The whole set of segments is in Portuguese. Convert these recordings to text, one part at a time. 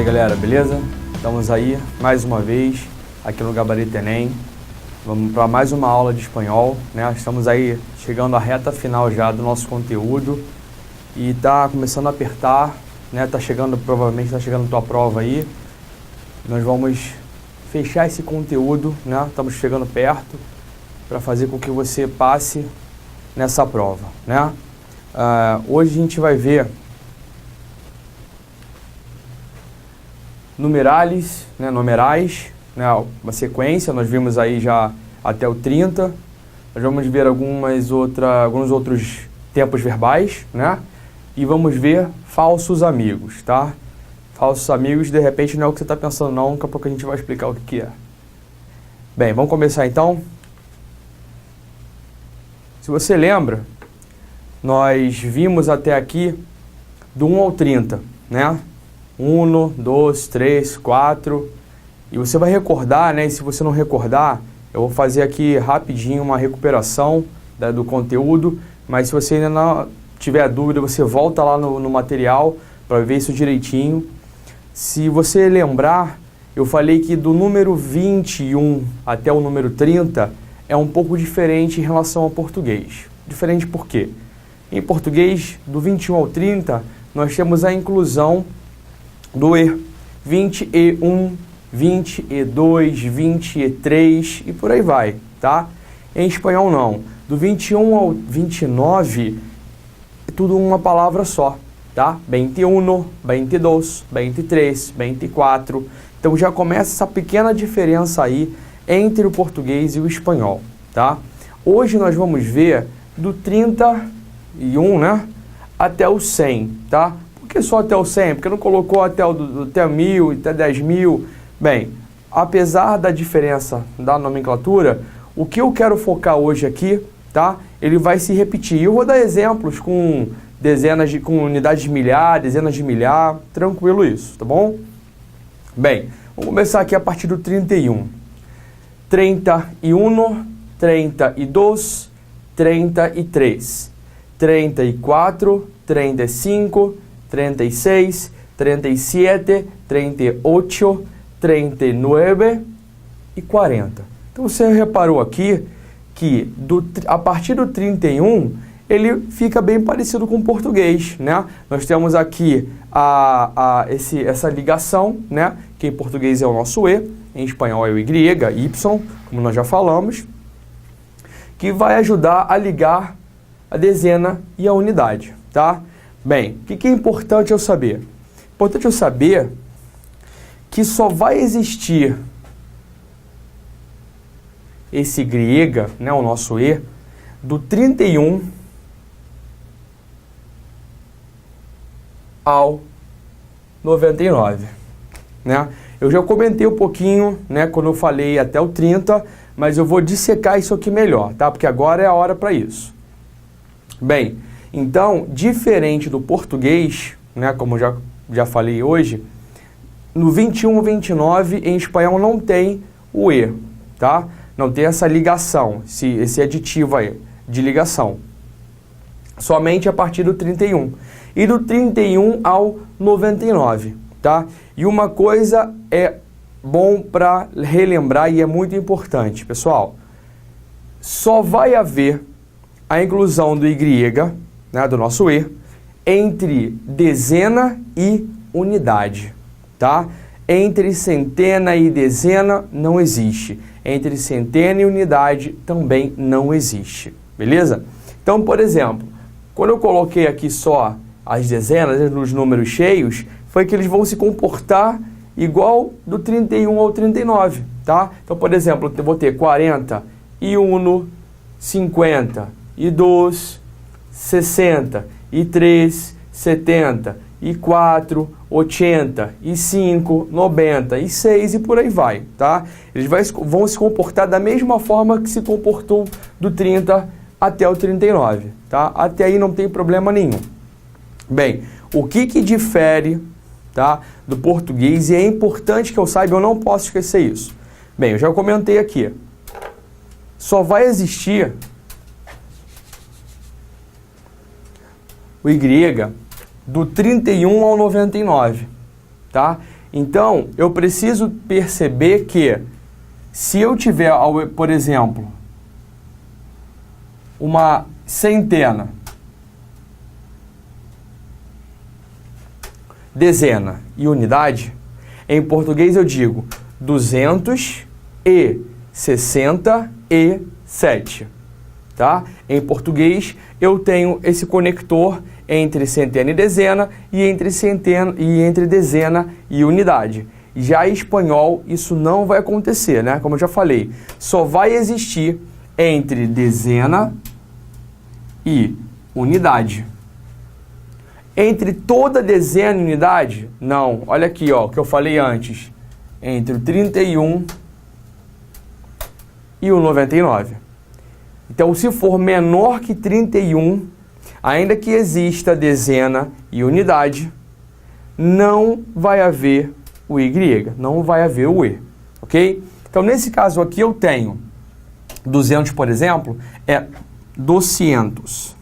aí galera, beleza? Estamos aí mais uma vez aqui no Gabarito Enem. Vamos para mais uma aula de espanhol, né? Estamos aí chegando à reta final já do nosso conteúdo e tá começando a apertar, né? Provavelmente tá chegando a tua prova aí. Nós vamos fechar esse conteúdo, né? Estamos chegando perto para fazer com que você passe nessa prova, né? Hoje a gente vai ver numerales, né, numerais, né, uma sequência. Nós vimos aí já até o 30. Nós vamos ver alguns outros tempos verbais, né? E vamos ver falsos amigos, tá? Falsos amigos, de repente, não é o que você está pensando não, daqui a pouco a gente vai explicar o que é. Bem, vamos começar então? Se você lembra, nós vimos até aqui do 1 ao 30, né? 1, 2, 3, 4. E você vai recordar, né? E se você não recordar, eu vou fazer aqui rapidinho uma recuperação do conteúdo. Mas se você ainda não tiver dúvida, você volta lá no material para ver isso direitinho. Se você lembrar, eu falei que do número 21 até o número 30 é um pouco diferente em relação ao português. Diferente por quê? Em português, do 21 ao 30, nós temos a inclusão do E. 21, 22, 23 e por aí vai, tá? Em espanhol não. Do 21 ao 29 é tudo uma palavra só, tá? 21, 22, 23, 24. Então já começa essa pequena diferença aí entre o português e o espanhol, tá? Hoje nós vamos ver do 31, né, até o 100, tá? Por que só até o 100? Porque não colocou até 1000, até 10.000? Bem, apesar da diferença da nomenclatura, o que eu quero focar hoje aqui, tá? Ele vai se repetir. Eu vou dar exemplos com com unidades de milhar, dezenas de milhar, tranquilo isso, tá bom? Bem, vamos começar aqui a partir do 31. 31, 32, 33, 34, 35, 36, 37, 38, 39 e 40. Então você reparou aqui que a partir do 31 ele fica bem parecido com o português, né? Nós temos aqui essa ligação, né? Que em português é o nosso E, em espanhol é o Y, como nós já falamos, que vai ajudar a ligar a dezena e a unidade, tá? Bem, o que é importante eu saber? Importante eu saber que só vai existir esse Y, né, o nosso E, do 31 ao 99, né? Eu já comentei um pouquinho, né, quando eu falei até o 30, mas eu vou dissecar isso aqui melhor, tá? Porque agora é a hora para isso. Bem, então, diferente do português, né, como eu já falei hoje, no 21 e 29 em espanhol não tem o E, tá? Não tem essa ligação, esse aditivo aí de ligação. Somente a partir do 31. E do 31 ao 99, tá? E uma coisa é bom para relembrar e é muito importante, pessoal. Só vai haver a inclusão do Y, né, do nosso E, entre dezena e unidade, tá? Entre centena e dezena não existe. Entre centena e unidade também não existe, beleza? Então, por exemplo, quando eu coloquei aqui só as dezenas, nos números cheios, foi que eles vão se comportar igual do 31 ao 39, tá? Então, por exemplo, eu vou ter 40 e 1, 50 e 2, 60 e 3, 70 e 4, 80 e 5, 90 e 6 e por aí vai, tá? Eles vão se comportar da mesma forma que se comportou do 30 até o 39, tá? Até aí não tem problema nenhum. Bem, o que difere, tá, do português, e é importante que eu saiba, eu não posso esquecer isso. Bem, eu já comentei aqui. Só vai existir o Y do 31 ao 99, tá? Então, eu preciso perceber que se eu tiver, por exemplo, uma centena, dezena e unidade, em português eu digo 267, tá? Em português eu tenho esse conector entre centena e dezena e entre dezena e unidade. Já em espanhol isso não vai acontecer, né? Como eu já falei, só vai existir entre dezena e unidade. Entre toda dezena e unidade? Não. Olha aqui, ó, o que eu falei antes. Entre o 31 e o 99. Então, se for menor que 31, ainda que exista dezena e unidade, não vai haver o Y, não vai haver o E, ok? Então, nesse caso aqui, eu tenho 200, por exemplo, é 200.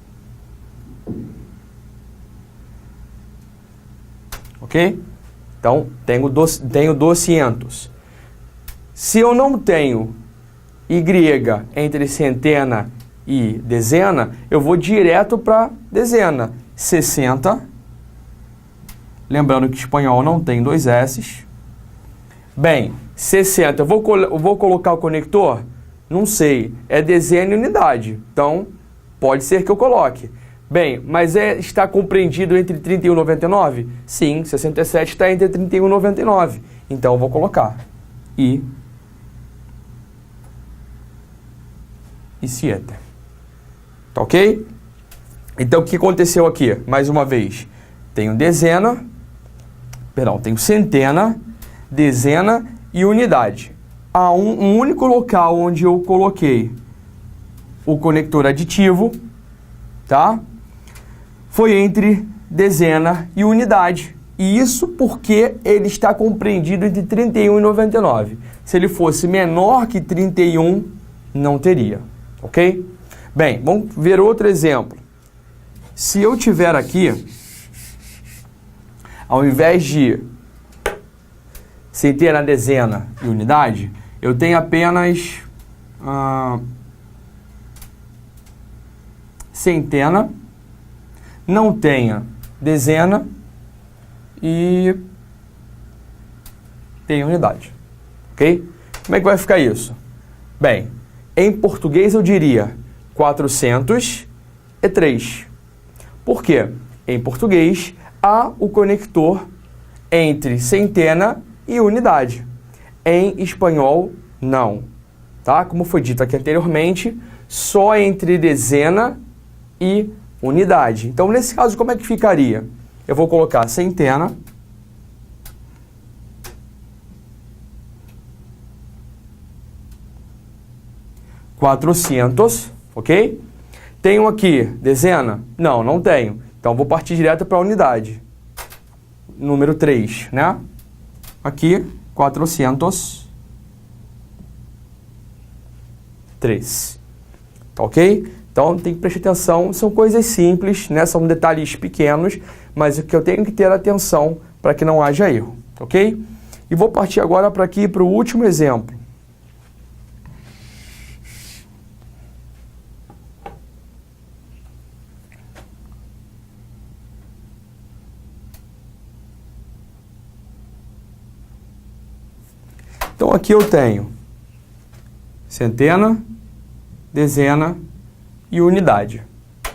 Ok? Então, tenho 200. Se eu não tenho Y entre centena e dezena, eu vou direto para dezena. 60. Lembrando que espanhol não tem dois S's. Bem, 60. Eu vou colocar o conector? Não sei. É dezena e unidade. Então, pode ser que eu coloque. Bem, mas está compreendido entre 31 e 99? Sim, 67 está entre 31 e 99. Então, eu vou colocar I e 7. Tá ok? Então, o que aconteceu aqui? Mais uma vez, tenho tenho centena, dezena e unidade. Há um único local onde eu coloquei o conector aditivo, tá? Foi entre dezena e unidade. E isso porque ele está compreendido entre 31 e 99. Se ele fosse menor que 31, não teria. Ok? Bem, vamos ver outro exemplo. Se eu tiver aqui, ao invés de centena, dezena e unidade, eu tenho apenas centena, não tenha dezena e tem unidade. Ok? Como é que vai ficar isso? Bem, em português eu diria 403. Por quê? Em português há o conector entre centena e unidade. Em espanhol, não. Tá? Como foi dito aqui anteriormente, só entre dezena e unidade. Então, nesse caso, como é que ficaria? Eu vou colocar centena, quatrocentos, ok? Tenho aqui dezena? Não, não tenho. Então, vou partir direto para a unidade. Número 3, né? Aqui, 403. Tá ok? Então, tem que prestar atenção. São coisas simples, né? São detalhes pequenos, mas o que eu tenho que ter atenção para que não haja erro, ok? E vou partir agora para aqui, para o último exemplo. Então, aqui eu tenho centena, dezena e unidade,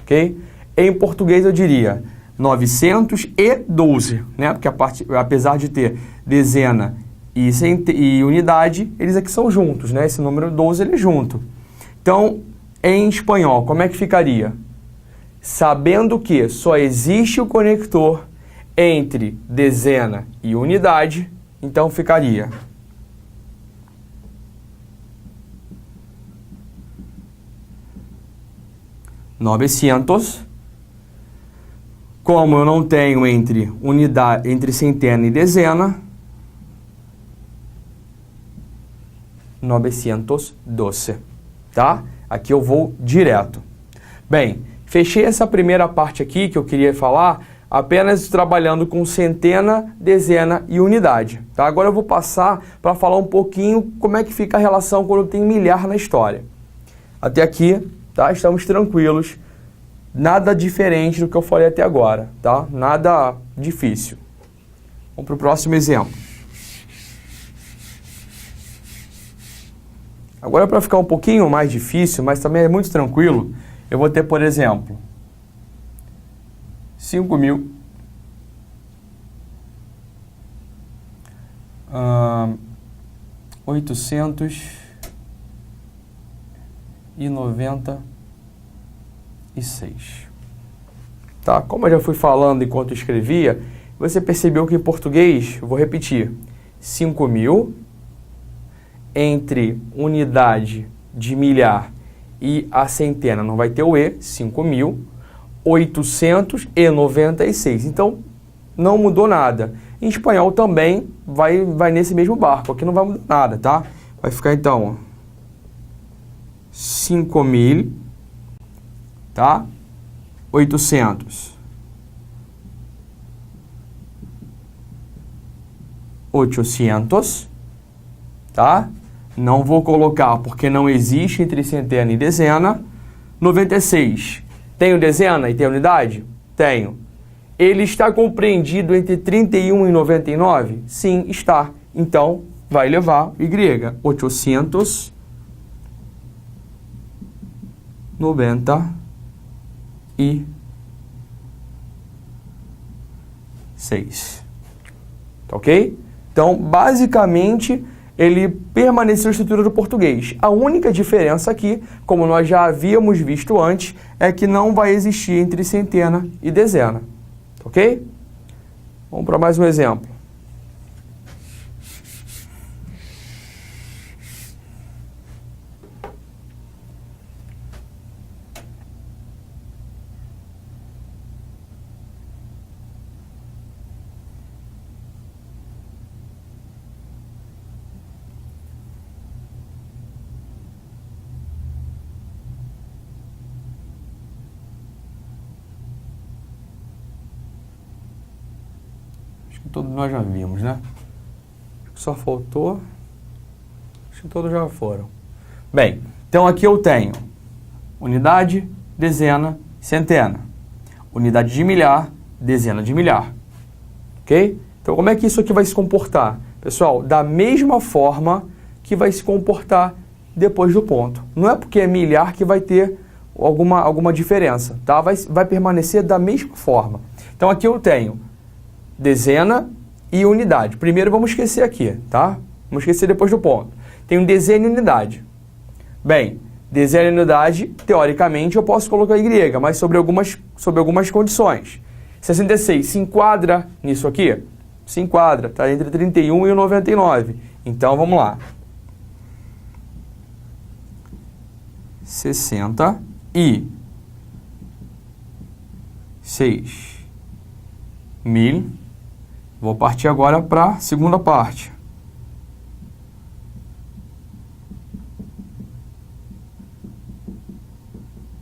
ok? Em português eu diria 912, né? Porque apesar de ter dezena e unidade, eles aqui são juntos, né? Esse número 12 ele é junto. Então, em espanhol, como é que ficaria? Sabendo que só existe o conector entre dezena e unidade, então ficaria 900. Como eu não tenho entre centena e dezena, 912, tá? Aqui eu vou direto. Bem, fechei essa primeira parte aqui que eu queria falar. apenas trabalhando com centena, dezena e unidade. Tá? Agora eu vou passar para falar um pouquinho como é que fica a relação quando tem milhar na história. Até aqui, tá? Estamos tranquilos, nada diferente do que eu falei até agora, tá? Nada difícil. Vamos para o próximo exemplo. Agora, para ficar um pouquinho mais difícil, mas também é muito tranquilo, eu vou ter, por exemplo, 5.000 896. Tá? Como eu já fui falando enquanto escrevia, você percebeu que em português, eu vou repetir, 5.000 entre unidade de milhar e a centena, não vai ter o E, 5.896. Então, não mudou nada. Em espanhol também vai nesse mesmo barco. Aqui não vai mudar nada, tá? Vai ficar então 5.000, tá? 800. 800, tá? Não vou colocar porque não existe entre centena e dezena. 96. Tenho dezena e tenho unidade? Tenho. Ele está compreendido entre 31 e 99? Sim, está. Então, vai levar Y. 896. Tá ok? Então, basicamente, ele permaneceu a estrutura do português. A única diferença aqui, como nós já havíamos visto antes, é que não vai existir entre centena e dezena. Ok? Vamos para mais um exemplo. Todos nós já vimos, né? Só faltou. Acho que todos já foram. Bem, então aqui eu tenho unidade, dezena, centena. Unidade de milhar, dezena de milhar. Ok? Então como é que isso aqui vai se comportar? Pessoal, da mesma forma que vai se comportar depois do ponto. Não é porque é milhar que vai ter alguma diferença, tá? Vai permanecer da mesma forma. Então aqui eu tenho dezena e unidade. Primeiro vamos esquecer aqui, tá? Vamos esquecer depois do ponto. Tenho dezena e unidade. Bem, dezena e unidade, teoricamente, eu posso colocar Y, mas sobre algumas condições. 66 se enquadra nisso aqui? Se enquadra, tá entre 31 e o 99. Então, vamos lá. 66.000. Vou partir agora para a segunda parte.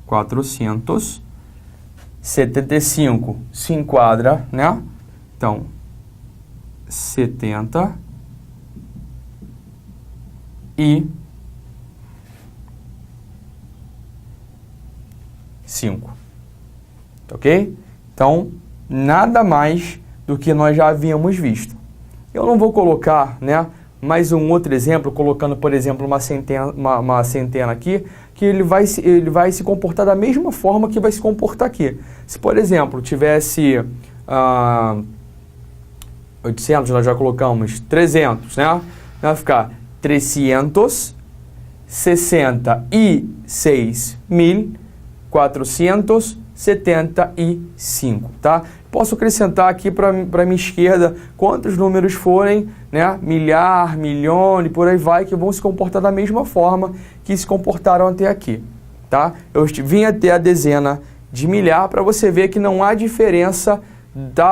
(475) se enquadra, né? Então, 70 e 5. Ok? Então, nada mais do que nós já havíamos visto. Eu não vou colocar, né, mais um outro exemplo, colocando, por exemplo, uma centena aqui, que ele vai se comportar da mesma forma que vai se comportar aqui. Se, por exemplo, tivesse 800, nós já colocamos 300, né? Vai ficar 366.475, tá? Posso acrescentar aqui para a minha esquerda quantos números forem, né? Milhar, milhão e por aí vai, que vão se comportar da mesma forma que se comportaram até aqui, tá? Eu vim até a dezena de milhar para você ver que não há diferença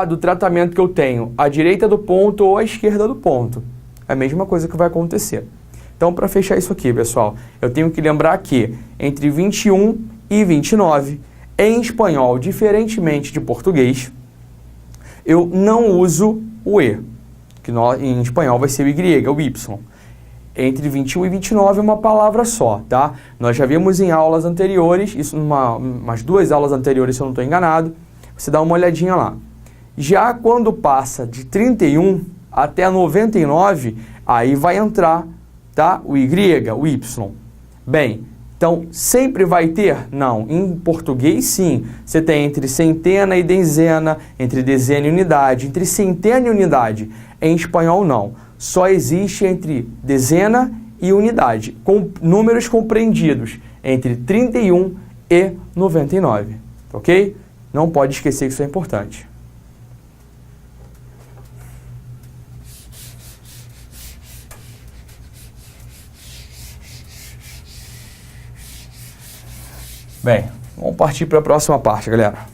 do tratamento que eu tenho à direita do ponto ou à esquerda do ponto. É a mesma coisa que vai acontecer. Então, para fechar isso aqui, pessoal, eu tenho que lembrar que entre 21 e 29, em espanhol, diferentemente de português, eu não uso o E, que em espanhol vai ser o Y, o Y. Entre 21 e 29 é uma palavra só, tá? Nós já vimos em aulas anteriores, isso umas 2 aulas anteriores, se eu não estou enganado, você dá uma olhadinha lá. Já quando passa de 31 até 99, aí vai entrar, tá? O Y, o Y. Bem, então sempre vai ter? Não. Em português, sim. Você tem entre centena e dezena, entre dezena e unidade, entre centena e unidade. Em espanhol, não. Só existe entre dezena e unidade, com números compreendidos entre 31 e 99, ok? Não pode esquecer que isso é importante. Bem, vamos partir para a próxima parte, galera.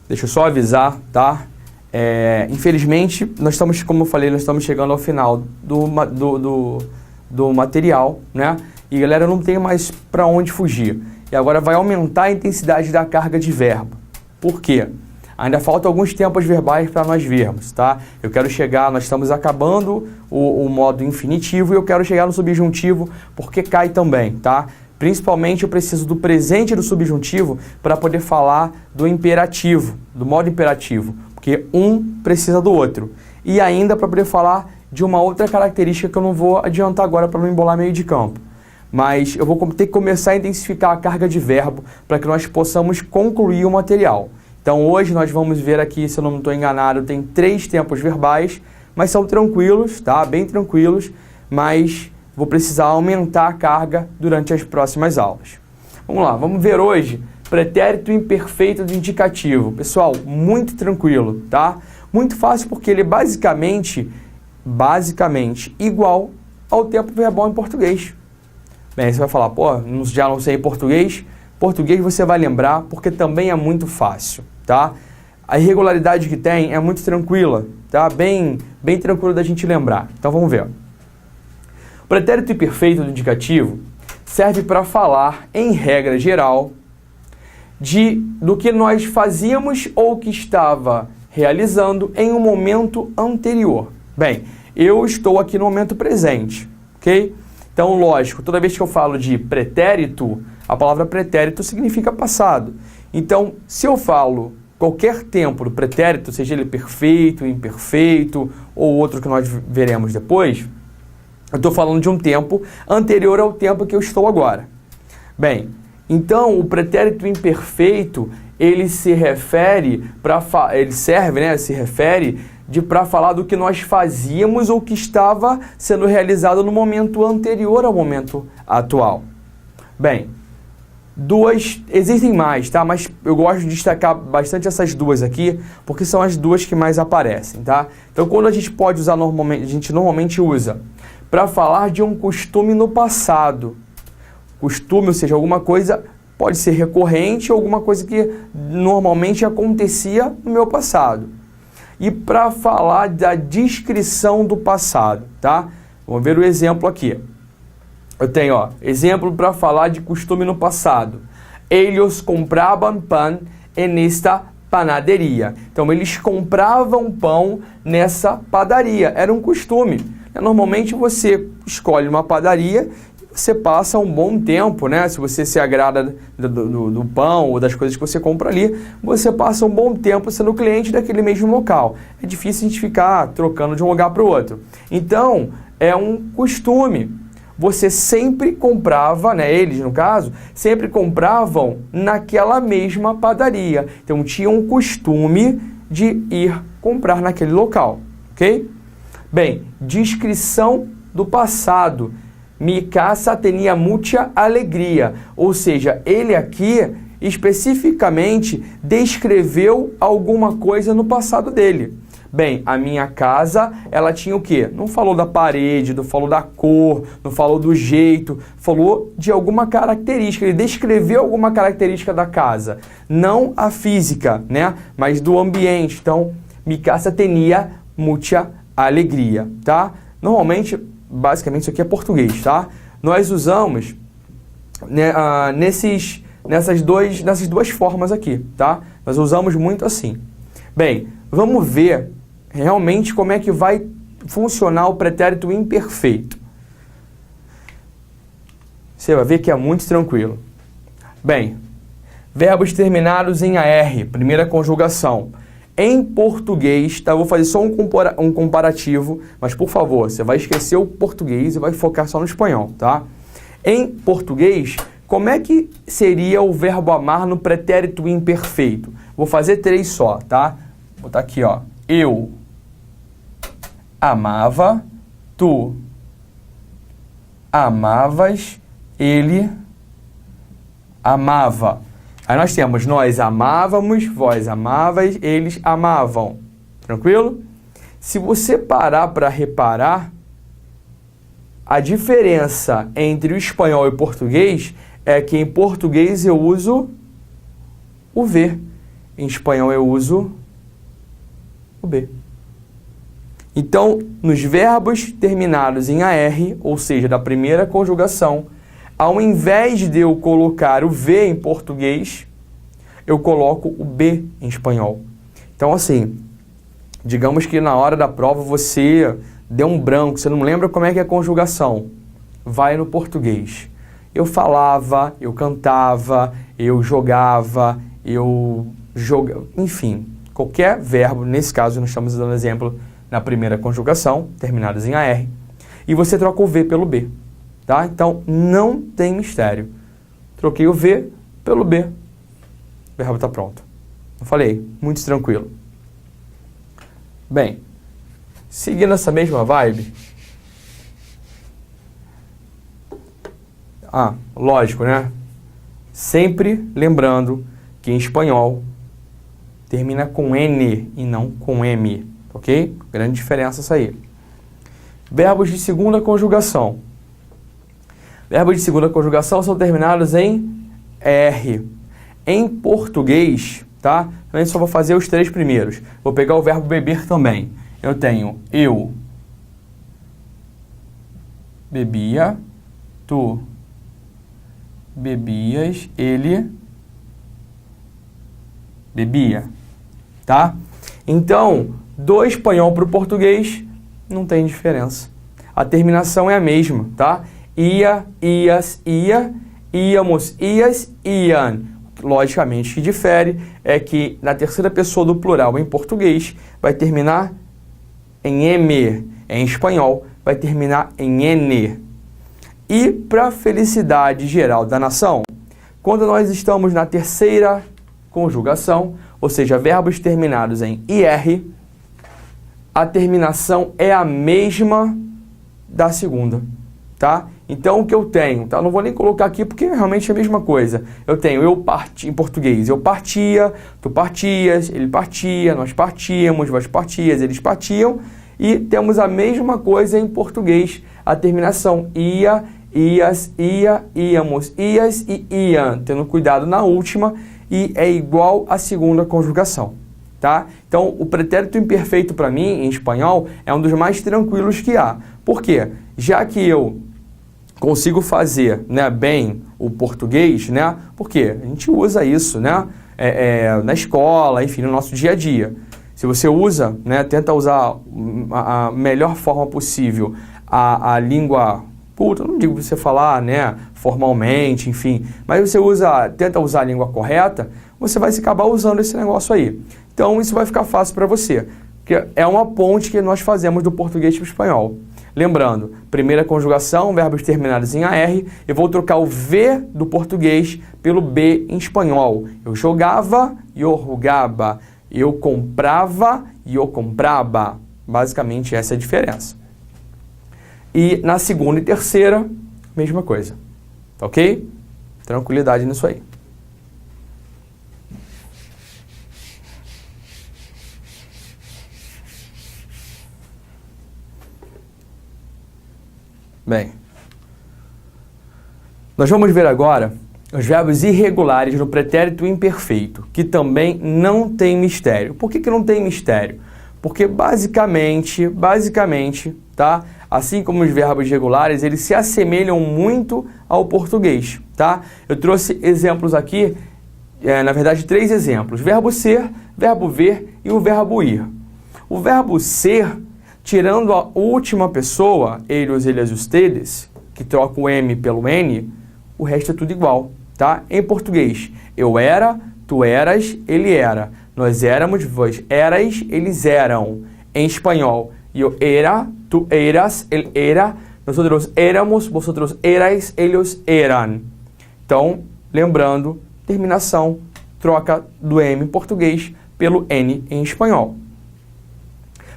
Deixa eu só avisar, tá? Infelizmente, nós estamos, como eu falei, nós estamos chegando ao final do material, né? E galera, não tem mais para onde fugir. E agora vai aumentar a intensidade da carga de verbo. Por quê? Ainda faltam alguns tempos verbais para nós vermos, tá? Eu quero chegar, nós estamos acabando o modo infinitivo e eu quero chegar no subjuntivo porque cai também, tá? Principalmente eu preciso do presente do subjuntivo para poder falar do imperativo, do modo imperativo, porque um precisa do outro. E ainda para poder falar de uma outra característica que eu não vou adiantar agora para não embolar meio de campo. Mas eu vou ter que começar a intensificar a carga de verbo para que nós possamos concluir o material. Então hoje nós vamos ver aqui, se eu não estou enganado, tem 3 tempos verbais, mas são tranquilos, tá? Bem tranquilos, mas vou precisar aumentar a carga durante as próximas aulas. Vamos lá, vamos ver hoje pretérito imperfeito do indicativo. Pessoal, muito tranquilo, tá? Muito fácil porque ele é basicamente igual ao tempo verbal em português. Bem, você vai falar, pô, já não sei português? Português você vai lembrar porque também é muito fácil, tá? A irregularidade que tem é muito tranquila, tá? Bem tranquilo da gente lembrar. Então vamos ver. O pretérito imperfeito do indicativo serve para falar, em regra geral, do que nós fazíamos ou que estava realizando em um momento anterior. Bem, eu estou aqui no momento presente, ok? Então, lógico, toda vez que eu falo de pretérito, a palavra pretérito significa passado. Então, se eu falo qualquer tempo do pretérito, seja ele perfeito, imperfeito ou outro que nós veremos depois, eu estou falando de um tempo anterior ao tempo que eu estou agora. Bem, então o pretérito imperfeito, ele se refere para falar do que nós fazíamos ou que estava sendo realizado no momento anterior ao momento atual. Bem, existem mais, tá? Mas eu gosto de destacar bastante essas duas aqui, porque são as duas que mais aparecem, tá? Então, quando a gente pode usar normalmente, a gente normalmente usa para falar de um costume no passado. Costume, ou seja, alguma coisa pode ser recorrente ou alguma coisa que normalmente acontecia no meu passado. E para falar da descrição do passado, tá? Vamos ver o exemplo aqui. Eu tenho, exemplo para falar de costume no passado. Ellos compraban pan en esta panaderia. Então, eles compravam pão nessa padaria. Era um costume. Normalmente, você escolhe uma padaria e você passa um bom tempo, né? Se você se agrada do pão ou das coisas que você compra ali, você passa um bom tempo sendo cliente daquele mesmo local. É difícil a gente ficar trocando de um lugar para o outro. Então, é um costume. Você sempre comprava, né, eles no caso, sempre compravam naquela mesma padaria. Então tinha um costume de ir comprar naquele local, ok? Bem, descrição do passado. Mi casa tenía mucha alegria. Ou seja, ele aqui especificamente descreveu alguma coisa no passado dele. Bem, a minha casa, ela tinha o quê? Não falou da parede, não falou da cor, não falou do jeito, falou de alguma característica, ele descreveu alguma característica da casa, não a física, né? Mas do ambiente. Então, mi casa tenía mucha alegria, tá? Normalmente, basicamente, isso aqui é português, tá? Nós usamos, né, nessas duas formas aqui, tá? Nós usamos muito assim. Bem, vamos ver realmente como é que vai funcionar o pretérito imperfeito. Você vai ver que é muito tranquilo. Bem, verbos terminados em AR, primeira conjugação. Em português, tá? Eu vou fazer só um comparativo, mas por favor, você vai esquecer o português e vai focar só no espanhol, tá? Em português, como é que seria o verbo amar no pretérito imperfeito? Vou fazer 3 só, tá? Vou botar aqui, ó. Eu amava, tu amavas, ele amava. Aí nós temos nós amávamos, vós amávais, eles amavam. Tranquilo? Se você parar para reparar, a diferença entre o espanhol e o português é que em português eu uso o V. Em espanhol eu uso o B. Então, nos verbos terminados em AR, ou seja, da primeira conjugação, ao invés de eu colocar o V em português, eu coloco o B em espanhol. Então, assim, digamos que na hora da prova você deu um branco, você não lembra como é que é a conjugação. Vai no português. Eu falava, eu cantava, eu jogava, enfim, qualquer verbo, nesse caso nós estamos dando exemplo na primeira conjugação, terminados em AR, e você troca o V pelo B. Tá? Então, não tem mistério. Troquei o V pelo B. O verbo está pronto. Eu falei, muito tranquilo. Bem, seguindo essa mesma vibe... lógico, né? Sempre lembrando que em espanhol termina com N e não com M. Ok? Grande diferença essa aí. Verbos de segunda conjugação. Verbos de segunda conjugação são terminados em R. Em português, tá? Eu só vou fazer os 3 primeiros. Vou pegar o verbo beber também. Eu tenho eu bebia, tu bebias, ele bebia, tá? Então, do espanhol para o português não tem diferença. A terminação é a mesma, tá? Ia, ias, ia, íamos, ias, iam. Logicamente, o que difere é que na terceira pessoa do plural em português vai terminar em M. Em espanhol vai terminar em N. E para a felicidade geral da nação, quando nós estamos na terceira conjugação, ou seja, verbos terminados em IR, a terminação é a mesma da segunda, tá? Então, o que eu tenho, tá? Não vou nem colocar aqui porque realmente é a mesma coisa. Eu tenho eu parti, em português, eu partia, tu partias, ele partia, nós partíamos, vós partias, eles partiam. E temos a mesma coisa em português, a terminação ia, ias, ia, íamos, ias e iam. Tendo cuidado na última e é igual à segunda conjugação, tá? Então, o pretérito imperfeito para mim, em espanhol, é um dos mais tranquilos que há. Por quê? Já que eu consigo fazer, né, bem o português, né? Porque a gente usa isso, né? Na escola, enfim, no nosso dia a dia. Se você usa, né, tenta usar a melhor forma possível a língua culta, não digo você falar, né, formalmente, enfim, mas você tenta usar a língua correta, você vai acabar usando esse negócio aí. Então, isso vai ficar fácil para você, porque é uma ponte que nós fazemos do português para o espanhol. Lembrando, primeira conjugação, verbos terminados em AR, eu vou trocar o V do português pelo B em espanhol. Eu jogava e eu jogava. Eu comprava e eu comprava. Basicamente, essa é a diferença. E na segunda e terceira, mesma coisa. Tá ok? Tranquilidade nisso aí. Bem, nós vamos ver agora os verbos irregulares no pretérito imperfeito, que também não tem mistério. Por que não tem mistério? Porque basicamente, tá? assim como os verbos regulares, eles se assemelham muito ao português, tá? Eu trouxe exemplos aqui, na verdade 3 exemplos: verbo ser, verbo ver e o verbo ir. O verbo ser, tirando a última pessoa, ellos, ellas, ustedes, que troca o M pelo N, o resto é tudo igual, tá? Em português, eu era, tu eras, ele era. Nós éramos, vós erais, eles eram. Em espanhol, yo era, tu eras, él era, nosotros éramos, vosotros erais, ellos eran. Então, lembrando, terminação, troca do M em português pelo N em espanhol.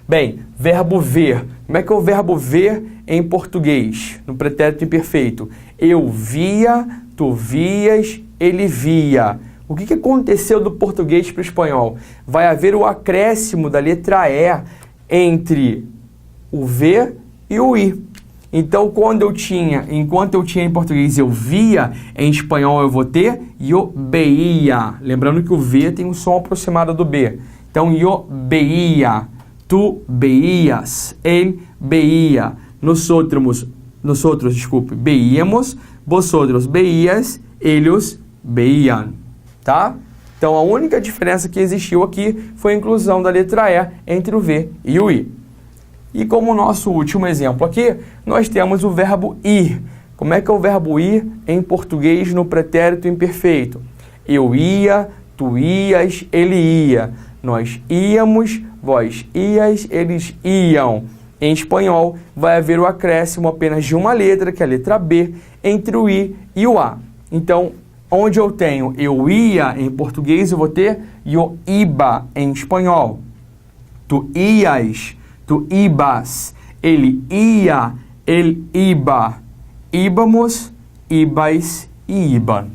Bem, verbo ver. Como é que é o verbo ver em português, no pretérito imperfeito? Eu via, tu vias, ele via. O que aconteceu do português para o espanhol? Vai haver o acréscimo da letra E entre o ver e o ir. Então, enquanto eu tinha em português eu via, em espanhol eu vou ter yo veía. Lembrando que o V tem um som aproximado do B. Então, yo veía, tu veías, él veía, nosotros, veíamos, vosotros veías, ellos veían. Tá? Então, a única diferença que existiu aqui foi a inclusão da letra E entre o V e o I. E como nosso último exemplo aqui, nós temos o verbo ir. Como é que é o verbo ir em português no pretérito imperfeito? Eu ia, tu ias, ele ia. Nós íamos, vós ias, eles iam. Em espanhol, vai haver o acréscimo apenas de uma letra, que é a letra B, entre o I e o A. Então, onde eu tenho eu ia em português, eu vou ter yo iba em espanhol. Tu ias, tu ibas. Ele ia, ele iba. Íbamos, ibais e iban.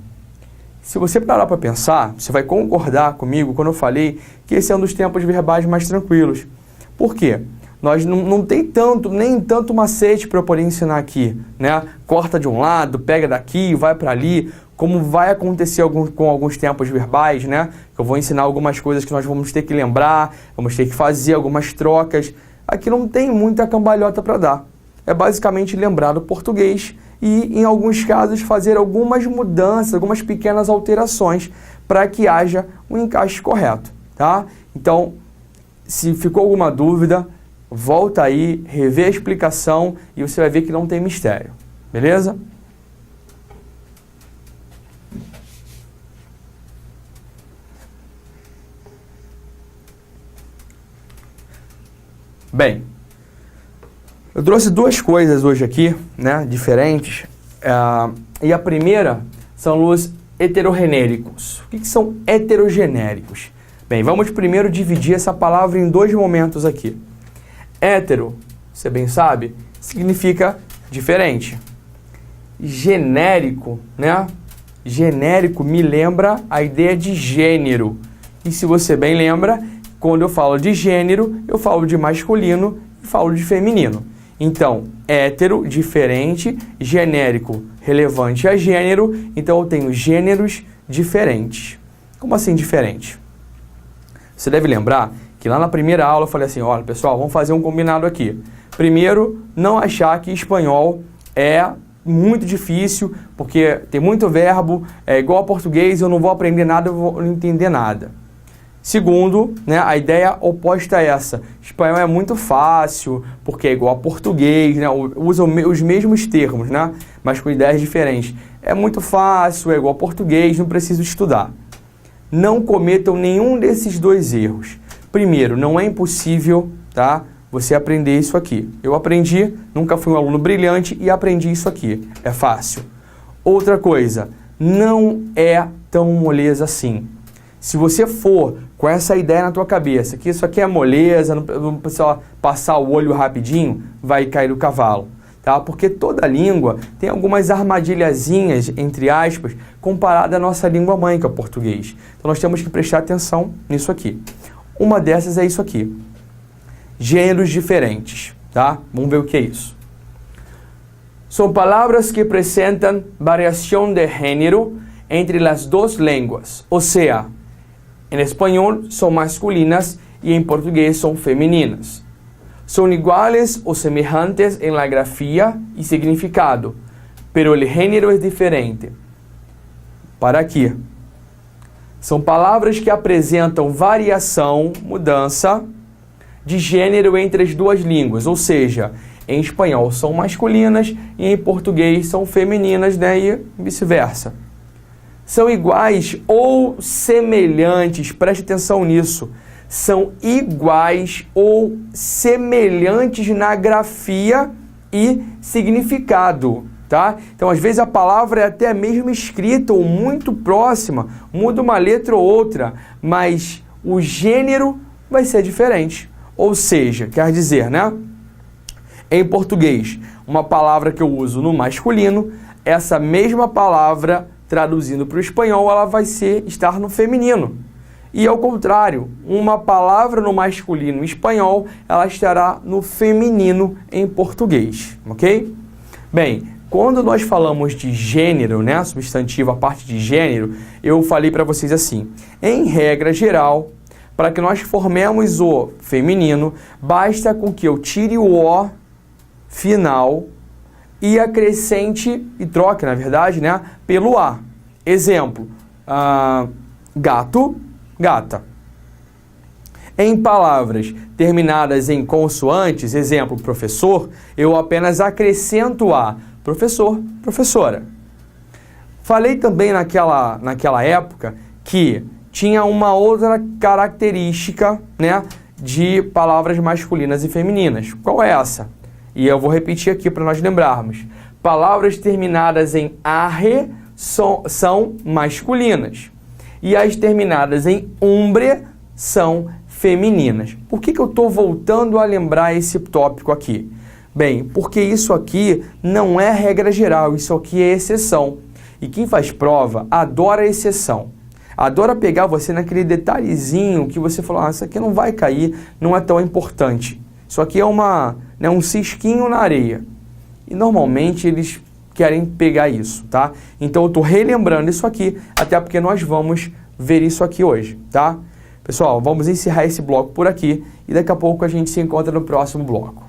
Se você parar para pensar, você vai concordar comigo quando eu falei que esse é um dos tempos verbais mais tranquilos. Por quê? Nós não tem nem tanto macete para eu poder ensinar aqui, né? Corta de um lado, pega daqui, vai para ali, como vai acontecer com alguns tempos verbais, né? Eu vou ensinar algumas coisas que nós vamos ter que lembrar, vamos ter que fazer algumas trocas. Aqui não tem muita cambalhota para dar. É basicamente lembrar do português e, em alguns casos, fazer algumas mudanças, algumas pequenas alterações para que haja um encaixe correto, tá? Então, se ficou alguma dúvida, volta aí, revê a explicação e você vai ver que não tem mistério, beleza? Bem, eu trouxe 2 coisas hoje aqui, né, diferentes, e a primeira são os heterogenéricos. O que são heterogenéricos? Bem, vamos primeiro dividir essa palavra em 2 momentos aqui. Hétero, você bem sabe, significa diferente. Genérico, né? Genérico me lembra a ideia de gênero. E se você bem lembra, quando eu falo de gênero, eu falo de masculino e falo de feminino. Então, hétero, diferente, genérico, relevante a gênero, então eu tenho gêneros diferentes. Como assim diferente? Você deve lembrar que lá na primeira aula eu falei assim, olha pessoal, vamos fazer um combinado aqui. Primeiro, não achar que espanhol é muito difícil, porque tem muito verbo, é igual ao português, eu não vou aprender nada, eu vou não entender nada. Segundo, né, a ideia oposta a essa, espanhol é muito fácil, porque é igual a português, né, usa os mesmos termos, né, mas com ideias diferentes. É muito fácil, é igual a português, não preciso estudar. Não cometam nenhum desses 2 erros. Primeiro, não é impossível, tá, você aprender isso aqui. Eu aprendi, nunca fui um aluno brilhante e aprendi isso aqui. É fácil. Outra coisa, não é tão moleza assim. Se você for com essa ideia na tua cabeça, que isso aqui é moleza, não precisa passar o olho rapidinho, vai cair do cavalo, tá? Porque toda língua tem algumas armadilhazinhas, entre aspas, comparada à nossa língua mãe, que é o português. Então nós temos que prestar atenção nisso aqui. Uma dessas é isso aqui. Gêneros diferentes, tá? Vamos ver o que é isso. São palavras que apresentam variação de gênero entre as 2 línguas, ou seja, em espanhol são masculinas e em português são femininas. Son iguales o semejantes en la grafía y significado, pero el género es diferente. Para aqui. São palavras que apresentam variação, mudança de gênero entre as duas línguas, ou seja, em espanhol são masculinas e em português são femininas, né, e vice-versa. São iguais ou semelhantes, preste atenção nisso, são iguais ou semelhantes na grafia e significado, tá? Então, às vezes a palavra é até mesmo escrita ou muito próxima, muda uma letra ou outra, mas o gênero vai ser diferente. Ou seja, quer dizer, né? Em português, uma palavra que eu uso no masculino, essa mesma palavra, traduzindo para o espanhol, ela vai estar no feminino. E ao contrário, uma palavra no masculino em espanhol, ela estará no feminino em português, ok? Bem, quando nós falamos de gênero, né, substantivo, a parte de gênero, eu falei para vocês assim, em regra geral, para que nós formemos o feminino, basta com que eu tire o O final e acrescente, e troque, na verdade, né, pelo A. Exemplo, gato, gata. Em palavras terminadas em consoantes, exemplo, professor, eu apenas acrescento A, professor, professora. Falei também naquela época que tinha uma outra característica, né, de palavras masculinas e femininas. Qual é essa? E eu vou repetir aqui para nós lembrarmos. Palavras terminadas em arre são masculinas. E as terminadas em umbre são femininas. Por que eu estou voltando a lembrar esse tópico aqui? Bem, porque isso aqui não é regra geral, isso aqui é exceção. E quem faz prova adora exceção. Adora pegar você naquele detalhezinho que você falou, isso aqui não vai cair, não é tão importante. Isso aqui é um cisquinho na areia. E normalmente eles querem pegar isso, tá? Então eu estou relembrando isso aqui, até porque nós vamos ver isso aqui hoje, tá? Pessoal, vamos encerrar esse bloco por aqui e daqui a pouco a gente se encontra no próximo bloco.